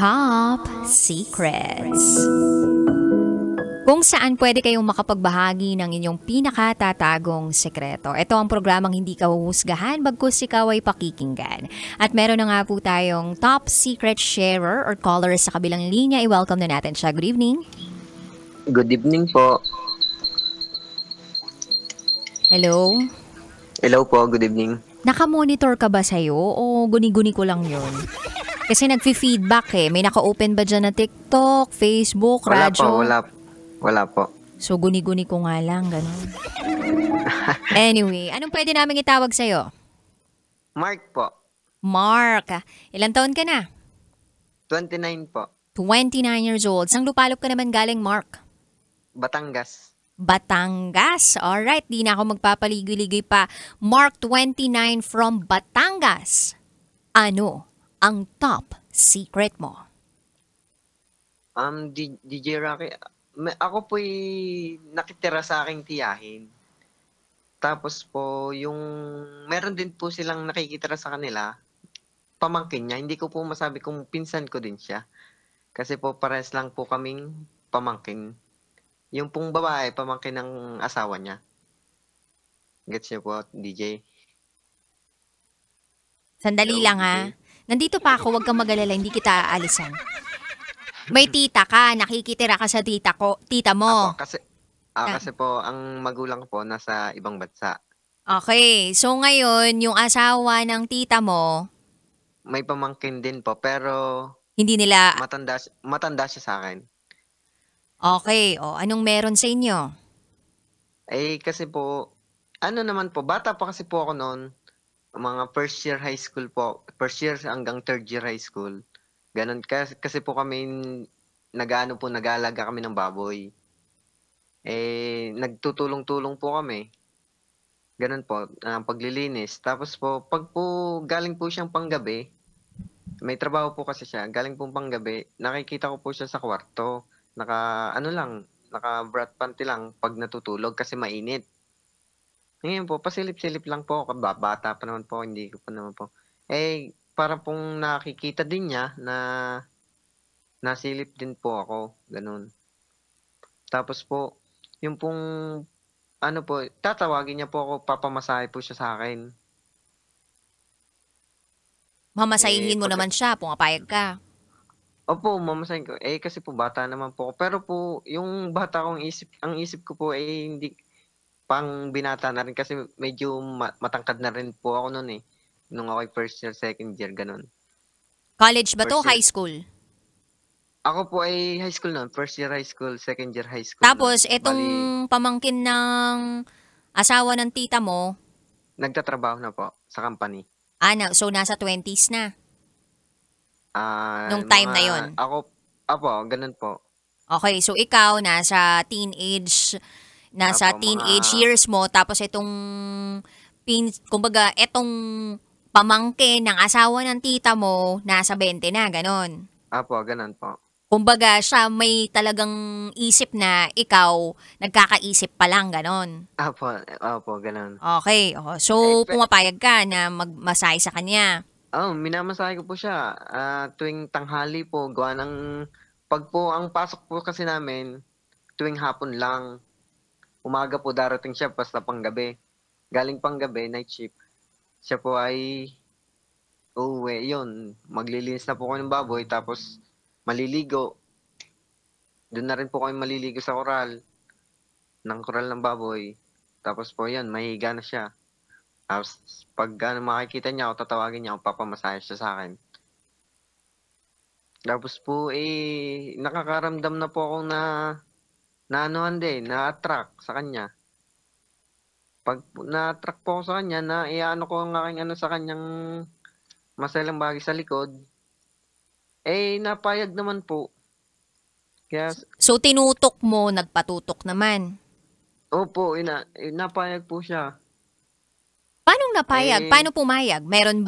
Top Secrets. Kung saan pwede kayong makapagbahagi ng inyong pinakatatagong sekreto. Ito ang programang hindi ka huhusgahan bagkus ikaw ay pakikinggan. At meron na nga po tayong top secret sharer or caller sa kabilang linya. I-welcome na natin siya. Good evening. Good evening po. Hello. Hello po, good evening. Naka-monitor ka ba sa'yo o guni-guni ko lang yun? Kasi nagfi-feedback eh. May naka-open ba dyan na TikTok, Facebook, radyo? Wala po. So, guni-guni ko nga lang, gano'n. Anyway, anong pwede namin itawag sa'yo? Mark po. Mark. Ilang taon ka na? 29 po. 29 years old. Sang lupalop ka naman galing, Mark? Batangas. Batangas. Alright, di na ako magpapaligoy-ligoy pa. Mark, 29 from Batangas. Ano ang top secret mo? DJ Rocky, ako po'y nakitira sa aking tiyahin. Tapos po, meron din po silang nakikitira sa kanila, pamangkin niya. Hindi ko po masabi kung pinsan ko din siya. Kasi po pares lang po kaming pamangkin. Yung pong babae, pamangkin ng asawa niya. Gets niyo po, DJ? Sandali Hello, lang ha. DJ. Nandito pa ako, huwag kang mag-alala, hindi kita aalisan. May tita ka, nakikitira ka sa tita mo. Kasi po, ang magulang ko po nasa ibang bansa. Okay, so ngayon, yung asawa ng tita mo, May pamangkin din po, pero hindi nila, matanda siya sa akin. okay, o anong meron sa inyo? Kasi po, ano naman po, bata pa kasi po ako noon, mga first year high school po, first year hanggang third year high school. Ganon, kasi po kami, nag-aalaga kami ng baboy. Nagtutulong-tulong po kami. Ganon po, paglilinis. Tapos po, pag po galing po siyang panggabi, may trabaho po kasi siya, galing po panggabi, nakikita ko po siya sa kwarto. Naka-brat panty lang pag natutulog kasi mainit. Ngayon po, pasilip-silip lang po ako. Bata pa naman po, hindi ko pa naman po. Para pong nakikita din niya na nasilip din po ako. Ganun. Tapos po, yung pong, tatawagin niya po ako, papamasahe po siya sa akin. Mamasahihin mo Pag- naman siya, pumapayag ka. Opo, mamasahin ko. Kasi po, bata naman po ako. Pero po, yung bata kong ang isip ko po, hindi pang binata na rin kasi medyo matangkad na rin po ako noon eh. Nung ako'y first year, second year, ganun. College ba to? First year. High school? Ako po ay high school noon. First year high school, second year high school. Tapos, nun. etong Bali, pamangkin ng asawa ng tita mo, nagtatrabaho na po sa company. so nasa 20s na. Nung Mga, time na yon. Apo, ganun po. Okay, so ikaw nasa Apo, teenage years mo, tapos kumbaga, etong pamangkin ng asawa ng tita mo, nasa 20 na, ganon. Apo, ganun po. Kumbaga, siya may talagang isip na ikaw, nagkakaisip pa lang, ganon. Apo, ganun. Okay, so Eh, pumapayag ka na magmasay sa kanya. minamasahe ko po siya. Tuwing tanghali po, pag po ang pasok po kasi namin, tuwing hapon lang. Umaga po darating siya basta panggabi. Galing panggabi, night shift. Siya po ay uuwi. Yun, maglilinis na po ko ng baboy tapos maliligo. Doon na rin po kami maliligo sa koral. Ng koral ng baboy. Tapos po yun, mahiga na siya. Tapos pag makikita niya ako, tatawagin niya ako, papamasahe siya sa akin. Tapos po nakakaramdam na po ako na-attract sa kanya. Pag na-attract po ako sa kanya, iano ko ang aking sa kanyang maselang bagay sa likod, napayag naman po. Kaya, So tinutok mo, nagpatutok naman. opo, napayag po siya. Paano napayag? Eh, Paano pumayag? Meron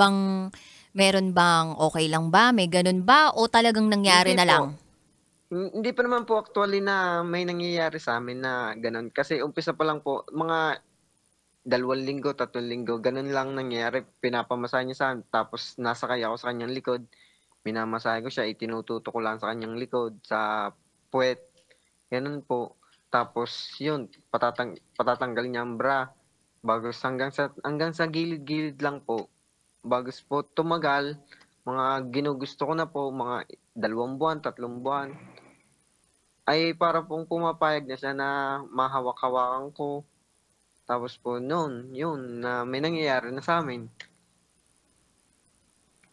bang okay lang ba? May ganun ba? O talagang nangyari Hindi na po. lang? Hindi pa naman po actually na may nangyayari sa amin na ganun. Kasi umpisa pa lang po, mga 2 linggo, 3 linggo, ganun lang nangyayari. Pinapamasahe niya sa akin, tapos nasakay ako sa kanyang likod. minamasahe ko siya, itinututok ko lang sa kanyang likod, sa puwet, gano'n po. Tapos yun, patatanggalin niya ang bra, bagos hanggang sa gilid-gilid lang po. Bagos po tumagal, mga ginugusto ko na po, mga 2 buwan, 3 buwan, ay para pong pumapayag na siya na mahawak-hawakan ko. Tapos po no'n, yun na may nangyayari na sa'min,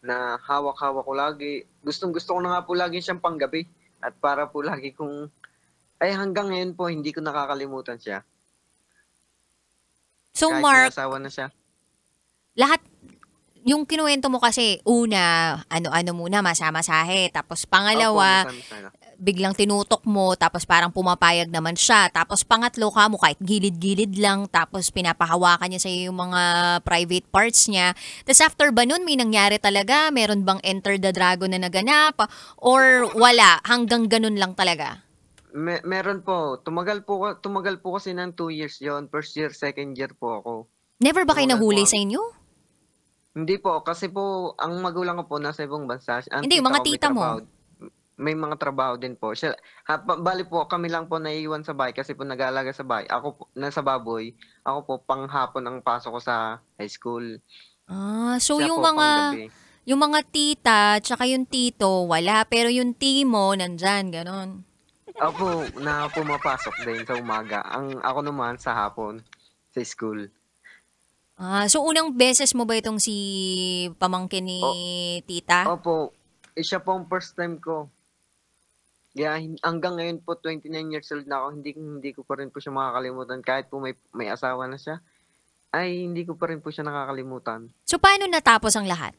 na hawak-hawak ko lagi. Gustong-gusto ko na nga po lagi siyang panggabi at para po lagi kong hanggang ngayon po hindi ko nakakalimutan siya, So kahit may Mark, asawa na siya. lahat yung kinuwento mo kasi, una, ano-ano muna, masamasahe. Tapos Opo, pangalawa, masama-sama. biglang tinutok mo, tapos parang pumapayag naman siya. Tapos pangatlo ka mo, kahit gilid-gilid lang, tapos pinapahawakan niya sa yung mga private parts niya. Tapos after ba nun, may nangyari talaga? Meron bang Enter the Dragon na naganap? Or wala? Hanggang ganun lang talaga? Meron po, tumagal po kasi ng 2 years yon, first year, second year po ako. Never ba kayo Tumagal po nahuli ako. sa inyo? Hindi po, kasi po ang magulang ko po nasa ibang bansa, ang Hindi, tita mga ko may tita mo. trabaho, may mga trabaho din po. Siya, bale po kami lang po naiiwan sa bahay kasi po nag-aalaga sa bahay. Ako po, nasa baboy, ako po panghapon ang pasok ko sa high school. So Siya po panggabi. yung mga tita, tsaka yung tito, wala. Pero yung timo, nandyan, ganon. Ako po na pumapasok din sa umaga. Ako naman sa hapon sa school. So unang beses mo ba itong si pamangkin ni O, tita? opo, siya po ang first time ko. Kaya hanggang ngayon po 29 years old na ako, hindi ko pa rin po siya makakalimutan kahit po may asawa na siya, ay hindi ko pa rin po siya nakakalimutan. So paano natapos ang lahat?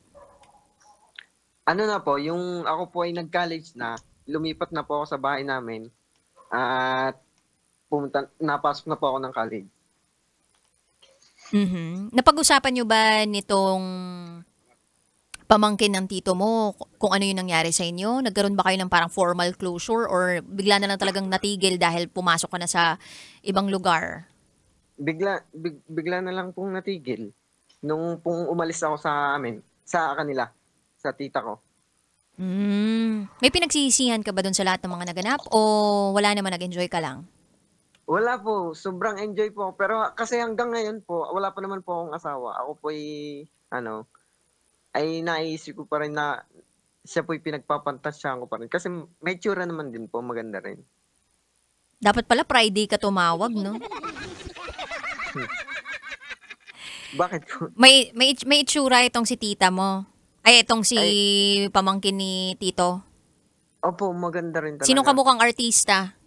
Ano na po, yung ako po ay nag-college na, lumipat na po ako sa bahay namin at napasok na po ako ng college. Napag-usapan nyo ba nitong pamangkin ng tito mo kung ano yung nangyari sa inyo? Nagkaroon ba kayo ng parang formal closure or bigla na lang talagang natigil dahil pumasok ka na sa ibang lugar? Bigla na lang pong natigil nung pong umalis ako sa kanila, sa tita ko. May pinagsisisihan ka ba doon sa lahat ng mga naganap o wala naman, nag-enjoy ka lang? Wala po, sobrang enjoy po ako. Pero kasi hanggang ngayon po, wala pa naman po akong asawa. Ako po ay naisip ko pa rin na siya po'y pinagpapantasyahan ko pa rin. Kasi may tsura naman din po, maganda rin. Dapat pala Friday ka tumawag, no? Bakit po? May itsura itong si tita mo. Ay, itong si Ay, pamangkin ni tito. opo, maganda rin Sino talaga. kamukhang artista?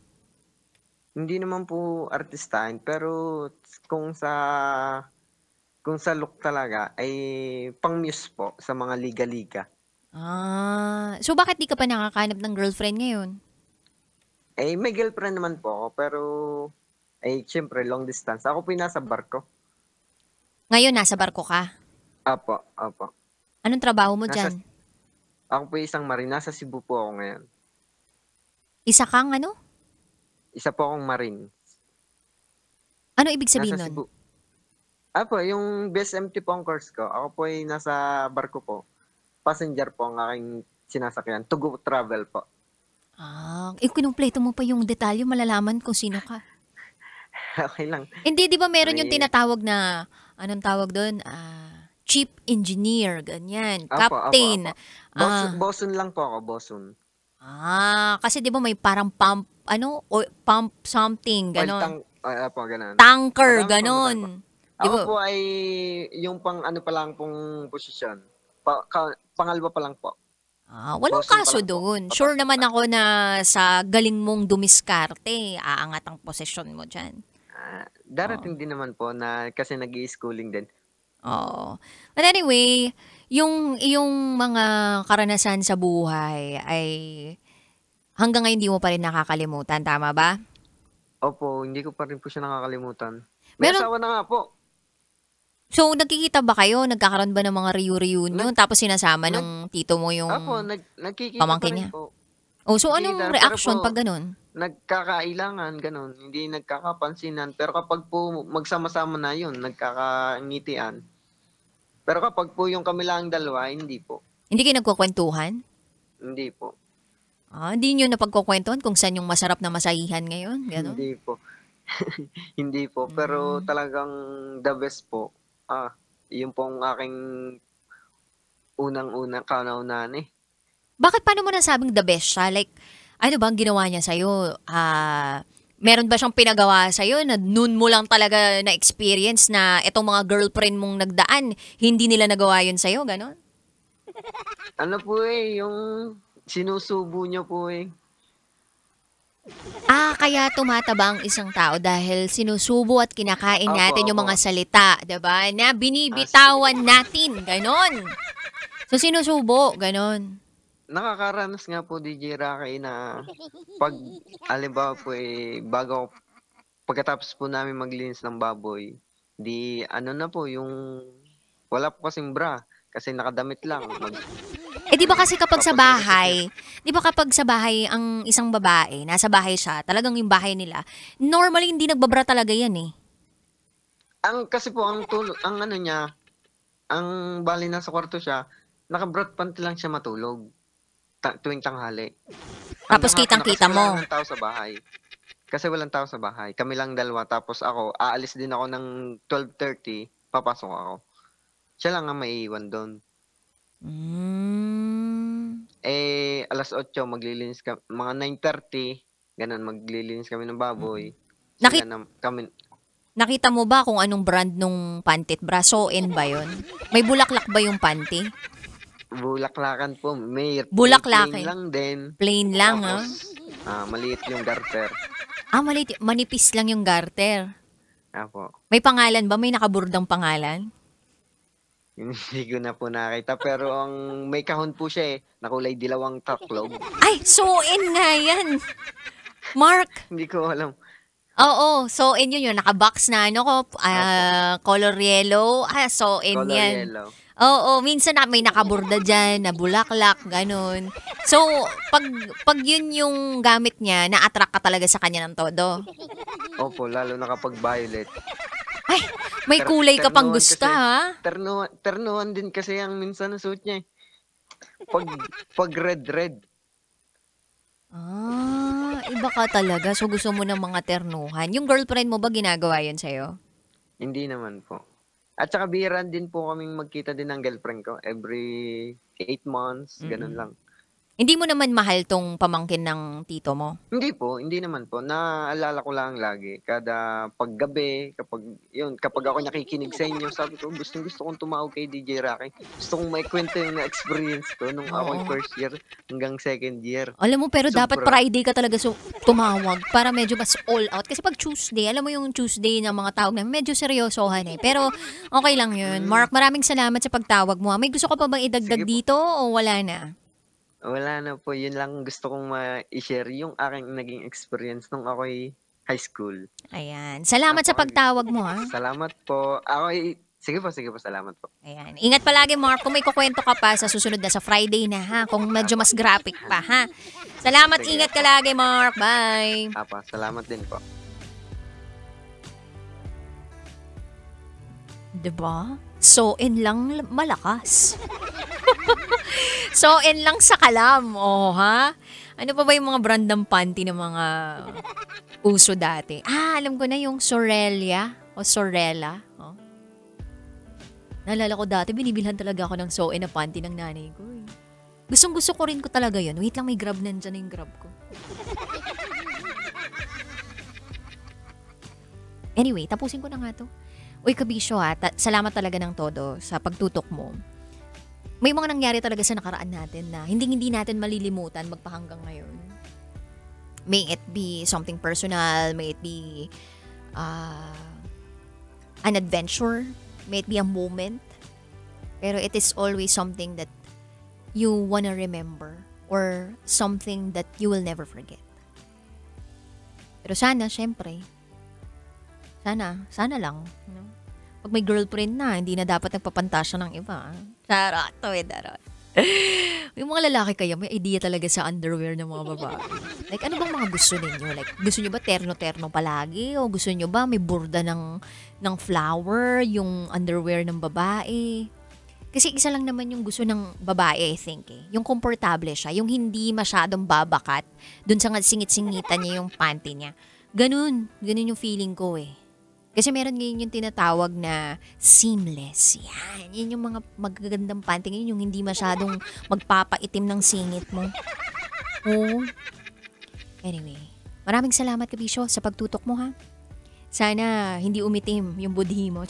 Hindi naman po artistahin, pero kung sa kung sa look talaga ay pang-muse po sa mga liga-liga. So bakit di ka pa nakakahanap ng girlfriend ngayon? May girlfriend naman po ako, pero siyempre long distance. Ako po yung nasa barko. Ngayon, nasa barko ka. Apo, apo. Anong trabaho mo Nasa, dyan? ako po yung isang marine. Nasa Cebu po ako ngayon. Isa kang ano? Isa po akong marine. Ano ibig sabihin Nasa nun? Cebu. Apo, yung BSMT po ang course ko. Ako po ay nasa barko po. Passenger po ang aking sinasakyan. To go travel po. Kinumpleto mo pa yung detalye, malalaman kung sino ka. Okay lang. Hindi, di ba meron yung May, tinatawag na, anong tawag doon? Chief engineer, ganyan. apo, Captain. apo. Bosun lang po ako, bosun. Kasi di ba may parang pump, o pump something, Oil ganon. apo, ganun. Tanker, Madami po, madami po. ganon. Di Ako ba? po ay yung pang ano pa lang pong posisyon. Pangalawa pa lang po. Walang Bosun pa kaso lang po. doon. Sure naman ako na sa galing mong dumiskarte, aangat ang posisyon mo dyan. Oo. Darating din naman po na kasi nag-i-schooling din. Oo. But anyway, yung iyong mga karanasan sa buhay ay hanggang ngayon hindi mo pa rin nakakalimutan, tama ba? Opo, hindi ko pa rin po siya nakakalimutan. May Meron, asawa na nga po. so nagkikita ba kayo? Nagkakaroon ba ng mga reunion? Nag, Tapos sinasama nag, nung tito mo Opo, yung nagkikita pa pamangkin rin niya? po. So Nagkikita, anong pero reaction pag po, ganun? nagkakailangan, ganun. Hindi nagkakapansinan. Pero kapag po magsama-sama na yun, nagkakangitian. Pero kapag po yung kami lang dalawa, hindi po. Hindi kayo nagkukwentuhan? Hindi po. Hindi niyo napagkukuwentuhan kung saan yung masarap na masahihan ngayon, gano'n? Hindi po. Hindi po, pero Hmm. talagang the best po, yun po ang aking unang-unang kauna-unahan, eh. Bakit paano mo nasabing the best siya? Like, ano ba ang ginawa niya sa'yo? Meron ba siyang pinagawa sa'yo na noon mo lang talaga na-experience na itong mga girlfriend mong nagdaan, hindi nila nagawa yun sa'yo, gano'n? Ano po, eh, yung sinusubo niya po, eh. Kaya tumataba ang isang tao dahil sinusubo at kinakain Opo, natin yung opo. mga salita, 'di ba? Na Ah, binibitawan natin, gano'n. So sinusubo, gano'n. Nakakaranas nga po DJ Rocky na 'pag halimbawa po, eh, pagkatapos po namin maglinis ng baboy, 'di ano na po yung wala po kasing bra, kasi nakadamit lang, 'Di ba kasi kapag sa magpapasalikat niya. bahay, 'di ba kapag sa bahay ang isang babae, nasa bahay siya, talagang yung bahay nila, normally hindi nagbabra talaga 'yan, eh. Kasi po ang ano niya, ang bale nasa kwarto siya, naka-brat panty lang siya matulog, tuwing tanghali. Tapos Hanggang hapon na kasi kitang-kita wala mo. namang tao sa bahay. Kasi walang tao sa bahay, kami lang dalawa tapos ako aalis din ako ng 12:30, papasok ako. Siya lang ang maiiwan dun. Hmm. Eh, 8:00 mga 9:30, gano'n maglilinis kami ng baboy. Sila Nakit na kami nakita mo ba kung anong brand nung panty at bra? Sew-in ba 'yun? May bulaklak ba yung panty? bulaklakan po, may plain Bulaklakin. lang din. Plain lang, Tapos, maliit yung garter. Manipis lang yung garter. Opo. May pangalan ba? May nakaburdang pangalan? Hindi ko na po nakita pero ang may kahon po siya, eh, na kulay dilawang taklog. Ay, sew-in nga yan. Mark. Hindi ko alam. Oo, sew-in yun. Yung nakabox na ano ko, Opo, color yellow. Sew-in color yan. yellow. Oo, minsan na may nakaburda dyan, na bulaklak, ganun. So, pag yun yung gamit niya, na-attract ka talaga sa kanya ng todo. Opo, lalo na kapag violet. Ay, may kulay ka pang Ternuhan gusto, kasi. ha? Ternuhan din kasi ang minsan na suot niya, eh. Pag pag red. Iba ka talaga. So, gusto mo ng mga ternuhan. Yung girlfriend mo ba ginagawa yun sa'yo? Hindi naman po. At saka bihira din po kaming magkita din ng girlfriend ko every 8 months, gano'n lang. Hindi mo naman mahal tong pamangkin ng tito mo? Hindi naman po. Naalala ko lang lagi kada paggabi, kapag ako nakikinig sa inyo, sabi ko, gustong-gusto kong tumawag kay DJ Rocky. Gusto kong maikwento yung na-experience ko nung ako'y Oo. first year hanggang second year. Alam mo, pero dapat Sobra. Friday ka talaga tumawag para medyo mas all out. Kasi pag Tuesday, alam mo yung Tuesday ng mga tawag na medyo seryosohan eh. Pero okay lang yun. Mark, maraming salamat sa pagtawag mo. May gusto ka pa bang idagdag Sige po. dito o wala na? Wala na po, yun lang gusto kong ma-i-share yung aking naging experience nung ako'y high school. Ayan. Salamat sa Napaka pagtawag mo, ha? Salamat po. Sige po, salamat po. Ayan. Ingat palagi, Mark. Kung may kukwento ka pa sa susunod na sa Friday na, ha? Kung medyo mas graphic pa, ha? Salamat. Sige Ingat ka po. lagi, Mark. Bye. Salamat din po. Diba? So, in lang malakas. So, in lang sa kalam. Oh, ha? Ano pa ba yung mga brand ng panty ng mga uso dati? Alam ko na yung Sorella o Sorella. Oh. Naalala ko dati, binibilhan talaga ako ng so-in na panty ng nanay ko. Eh. Gustong-gusto ko rin ko talaga yun. Wait lang, may grab nandyan na yung grab ko. Anyway, tapusin ko na nga to. Uy, kabisyo ha, salamat talaga ng todo sa pagtutok mo. May mga nangyari talaga sa nakaraan natin na hindi natin malilimutan magpahanggang ngayon. May it be something personal, may it be an adventure, may it be a moment. Pero it is always something that you wanna remember or something that you will never forget. Pero sana, syempre, sana lang, no? Pag may girlfriend na, hindi na dapat nagpapantasya ng iba. Charot, darot. Yung mga lalaki kaya, may idea talaga sa underwear ng mga babae. Like, ano bang mga gusto ninyo? Like, gusto nyo ba terno-terno palagi? O gusto nyo ba may burda ng flower, yung underwear ng babae? Kasi isa lang naman yung gusto ng babae, I think eh. Yung komportable siya, yung hindi masyadong babakat dun sa singit-singitan niya yung panty niya. Ganun yung feeling ko eh. Kasi meron ngayon yung tinatawag na seamless. Yan yung mga magagandang panty ngayon, yung hindi masyadong magpapaitim ng singit mo. Oo. Anyway, maraming salamat Kabisyo sa pagtutok mo ha. Sana hindi umitim yung budhi mo.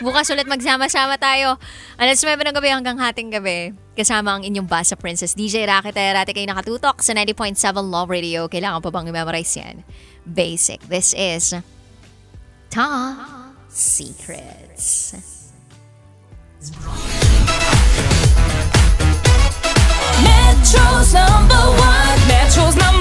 Bukas ulit magsama-sama tayo. Alas 9 ng gabi hanggang hating gabi. Kasama ang inyong Basa Princess DJ Rocket. Rati kayo nakatutok sa 90.7 Love Radio. Kailangan pa bang i-memorize yan? Basic. This is Top Secrets. Metro's number one. Metro's number